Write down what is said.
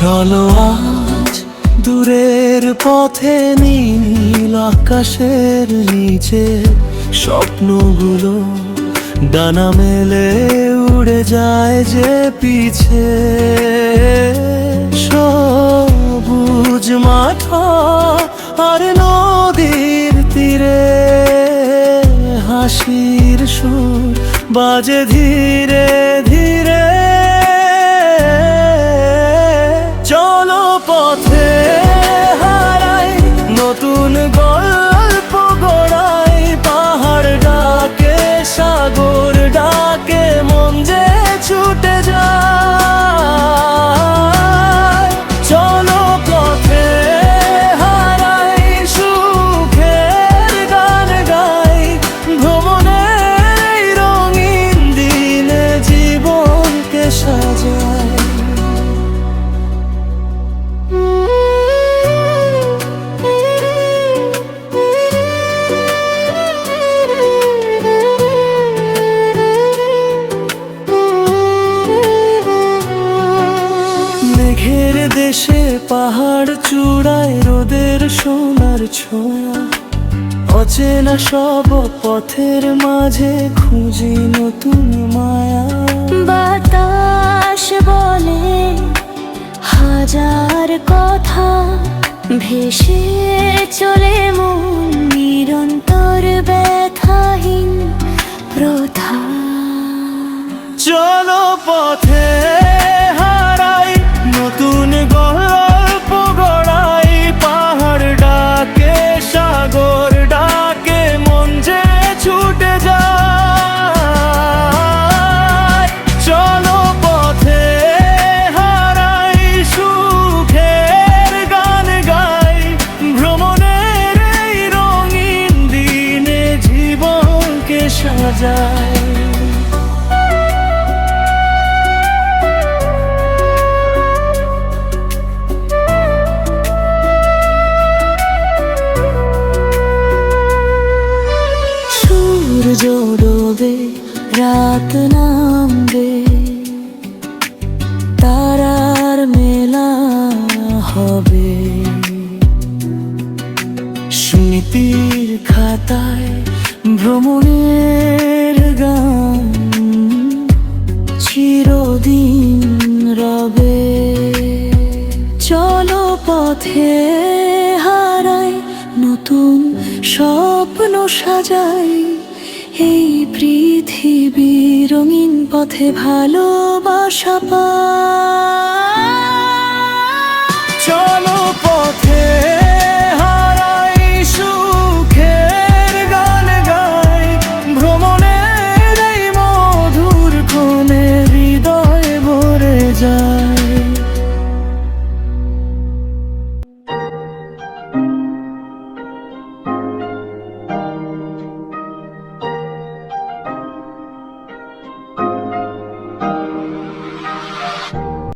চলো আজ দূরের পথে নীল আকাশের নিচে স্বপ্নগুলো ডানা মেলে উড়ে যায় যে পিছে। সবুজ মাঠ আর নদীর তীরে হাসির সুর বাজে ধীরে ধীরে। চলো পথে হারাই নতুন গল্প গড়াই, পাহাড় ডাকে সাগর ডাকে মন যে ছুটে যায়। চলো পথে হারাই সুখের গান গাই, ভ্রমণের রঙিন দিনে জীবনকে সাজায়। মেঘের দেশে পাহাড় চূড়ায় রোদের সোনার ছোঁয়া, অচেনা সব পথের মাঝে খুঁজি নতুন মায়া। বাতাস বলে হাজার কথা, ভেসে চলে মন নিরন্তর ব্যথাহীন প্রথা। চলো পথে হারাই নতুন গল্প গড়াই, পাহাড় ডাকে সাগর ডাকে মন যে ছুটে যায়। চলো পথে হারাই সুখের গান গাই, ভ্রমণের এই রঙিন দিনে জীবনকে সাজায়। সূর্য ডোবে রাত নামবে, তারার মেলা হবে, স্মৃতির খাতায় ভ্রমণের গান চিরদিন রবে। চলো পথে হারাই নতুন স্বপ্ন সাজাই, এই পৃথিবী রঙিন পথে ভালোবাসা পায়। চলো পথে